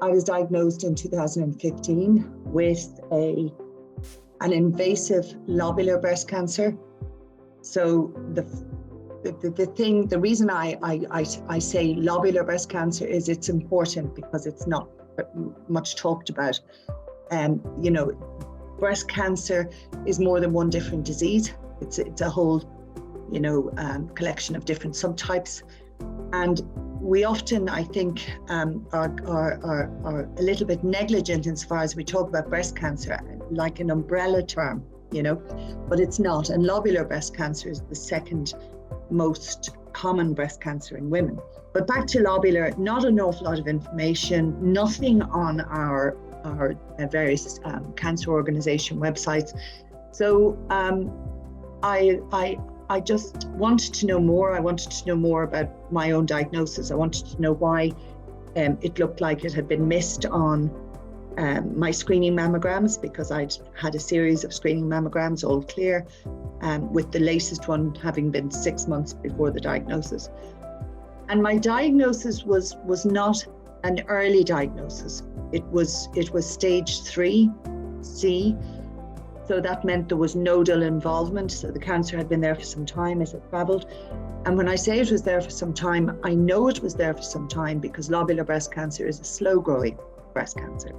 I was diagnosed in 2015 with an invasive lobular breast cancer. So the reason I say lobular breast cancer is it's important because it's not much talked about. Breast cancer is more than one different disease. It's a whole, collection of different subtypes. And we often, I think, are a little bit negligent insofar as we talk about breast cancer like an umbrella term, but it's not. And lobular breast cancer is the second most common breast cancer in women. But back to lobular, not an awful lot of information, nothing on our various cancer organization websites. So I just wanted to know more. I wanted to know more about my own diagnosis. I wanted to know why it looked like it had been missed on my screening mammograms, because I'd had a series of screening mammograms, all clear, with the latest one having been 6 months before the diagnosis. And my diagnosis was not an early diagnosis. It was stage 3C. So that meant there was nodal involvement. So the cancer had been there for some time as it traveled. And when I say it was there for some time, I know it was there for some time because lobular breast cancer is a slow growing breast cancer.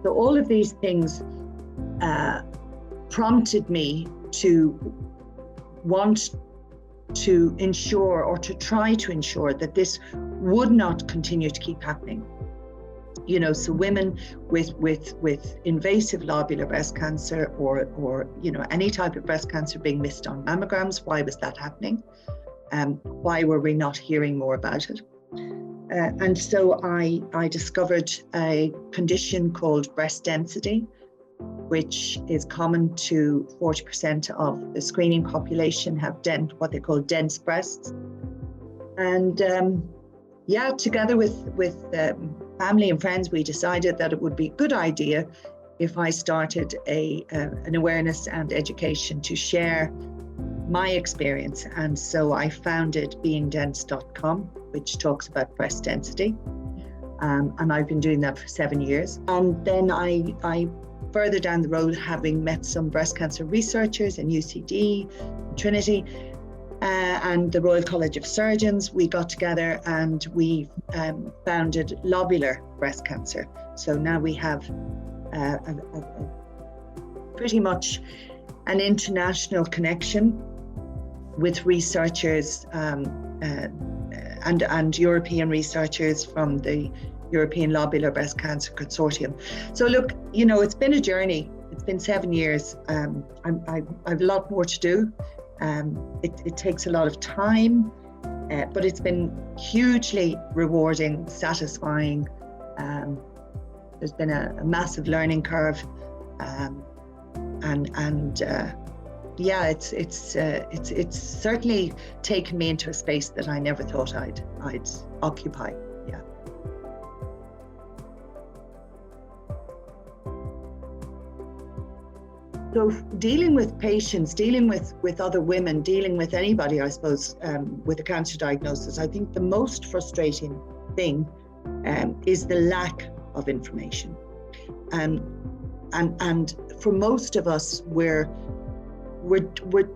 So all of these things prompted me to want to ensure, or to try to ensure, that this would not continue to keep happening. So women with invasive lobular breast cancer or any type of breast cancer being missed on mammograms, why was that happening? Why were we not hearing more about it? And so I discovered a condition called breast density, which is common to 40% of the screening population have what they call dense breasts. And together with family and friends, we decided that it would be a good idea if I started an awareness and education to share my experience. And so I founded beingdense.com, which talks about breast density. And I've been doing that for 7 years. And then I further down the road, having met some breast cancer researchers in UCD, Trinity, and the Royal College of Surgeons, we got together and we founded Lobular Breast Cancer. So now we have pretty much an international connection with researchers and European researchers from the European Lobular Breast Cancer Consortium. So look, it's been a journey. It's been 7 years. I've a lot more to do. It takes a lot of time, but it's been hugely rewarding, satisfying. There's been a massive learning curve, it's certainly taken me into a space that I never thought I'd occupy. Yeah. So dealing with patients, dealing with other women, dealing with anybody, I suppose, with a cancer diagnosis, I think the most frustrating thing is the lack of information. And for most of us,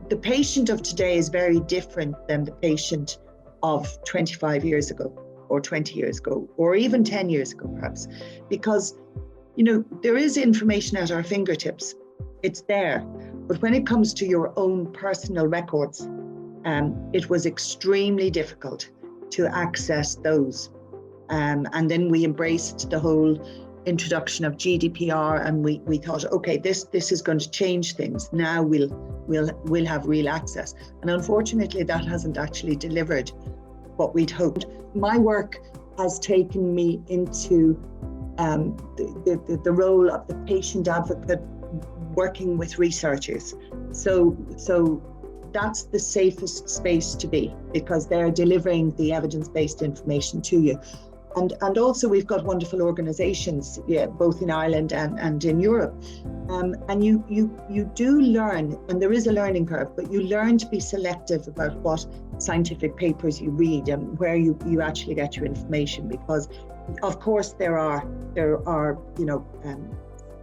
the patient of today is very different than the patient of 25 years ago, or 20 years ago, or even 10 years ago, perhaps, because, there is information at our fingertips. It's there. But when it comes to your own personal records, it was extremely difficult to access those. And then we embraced the whole introduction of GDPR, and we thought, okay, this is going to change things. Now we'll have real access. And unfortunately, that hasn't actually delivered what we'd hoped. My work has taken me into the role of the patient advocate, working with researchers. So that's the safest space to be, because they're delivering the evidence-based information to you. And also we've got wonderful organisations, both in Ireland and in Europe. And you do learn, and there is a learning curve, but you learn to be selective about what scientific papers you read and where you actually get your information, because of course there are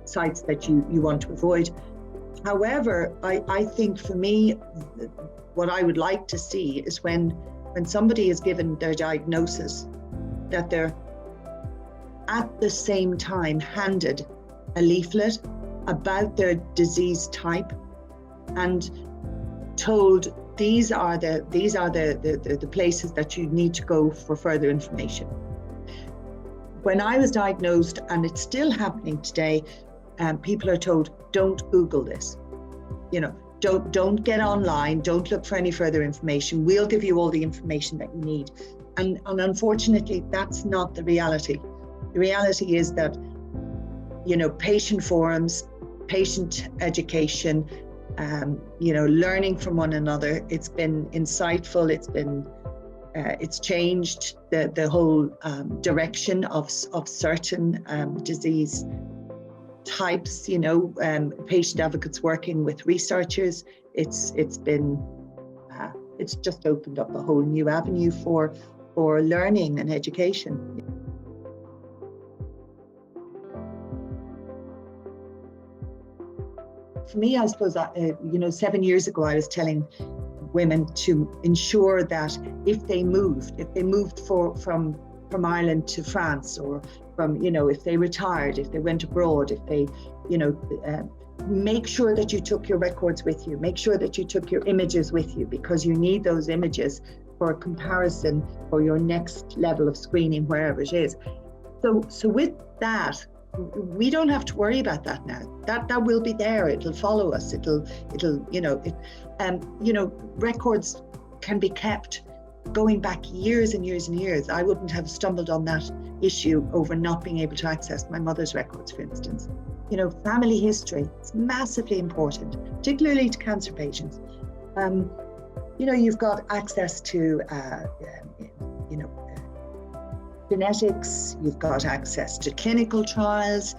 sites that you want to avoid. However, I think for me, what I would like to see is when somebody is given their diagnosis, that they're at the same time handed a leaflet about their disease type and told these are the places that you need to go for further information. When I was diagnosed, and it's still happening today, people are told, don't Google this. Don't get online, don't look for any further information. We'll give you all the information that you need. And unfortunately, that's not the reality. The reality is that, patient forums, patient education, learning from one another, it's been insightful, it's changed the whole direction of certain disease types, patient advocates working with researchers. It's just opened up a whole new avenue for learning and education. For me, I suppose, 7 years ago, I was telling women to ensure that if they moved from Ireland to France, or if they retired, if they went abroad, if they, make sure that you took your records with you, make sure that you took your images with you, because you need those images for comparison for your next level of screening, wherever it is. So with that, we don't have to worry about that now. That will be there. It'll follow us. Records can be kept going back years and years and years. I wouldn't have stumbled on that issue over not being able to access my mother's records, for instance. Family history is massively important, particularly to cancer patients. You've got access to, genetics, you've got access to clinical trials,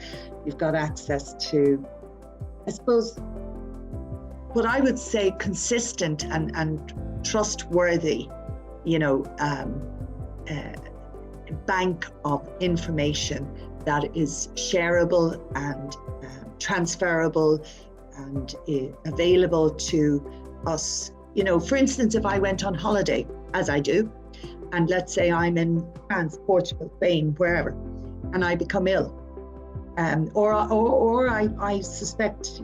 you've got access to, I suppose, what I would say consistent and trustworthy, bank of information that is shareable and transferable and available to us. For instance, if I went on holiday, as I do, and let's say I'm in France, Portugal, Spain, wherever, and I become ill, or I suspect,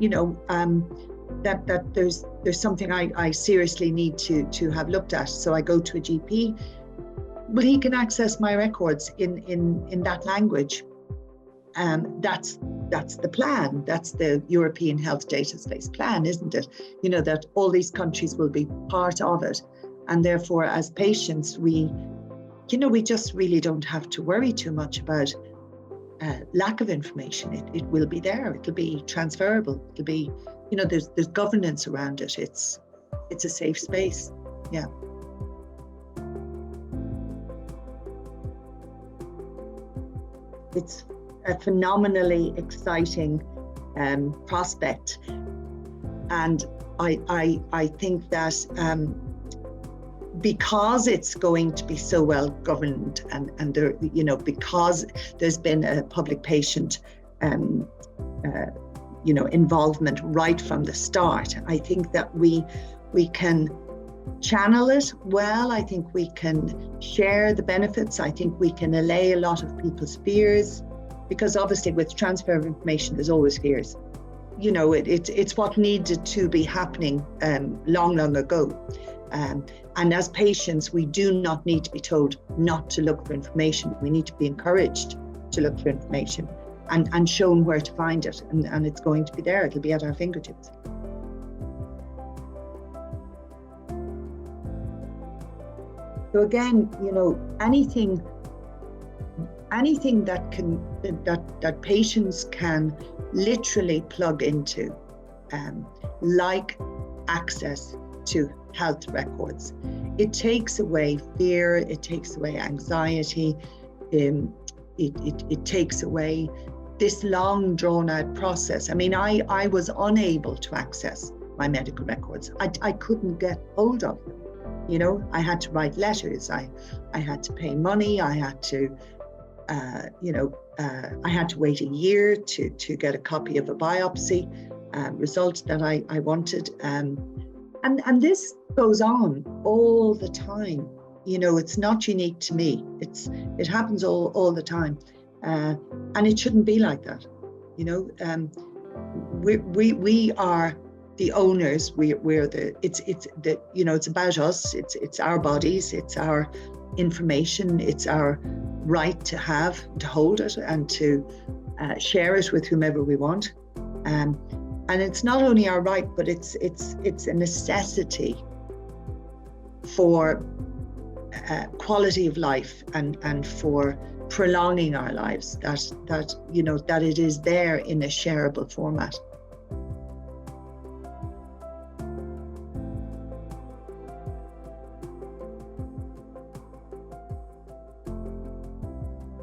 that there's something I seriously need to have looked at. So I go to a GP. Well, he can access my records in that language. That's the plan. That's the European Health Data Space plan, isn't it? That all these countries will be part of it. And therefore, as patients, we just really don't have to worry too much about lack of information. It will be there. It'll be transferable. It'll be, there's governance around it. It's a safe space. Yeah. It's a phenomenally exciting prospect, and I think that because it's going to be so well governed, and there, because there's been a public patient involvement right from the start, I think that we can channel it well. I think we can share the benefits. I think we can allay a lot of people's fears, because obviously with transfer of information, there's always fears. It's what needed to be happening long ago. And as patients, we do not need to be told not to look for information. We need to be encouraged to look for information and shown where to find it. And it's going to be there. It'll be at our fingertips. So again, anything that patients can literally plug into, like access to health records, it takes away fear, it takes away anxiety, it takes away this long drawn out process. I mean, I was unable to access my medical records. I couldn't get hold of them. You know, I had to write letters. I had to pay money. I had to, I had to wait a year to get a copy of a biopsy result that I wanted. And this goes on all the time. You know, it's not unique to me. It happens all the time, and it shouldn't be like that. You know, we are the owners. We're the. It's the. You know, it's about us. It's our bodies. It's our information. It's our right to hold it and to share it with whomever we want. And it's not only our right, but it's a necessity for quality of life and for prolonging our lives, that it is there in a shareable format.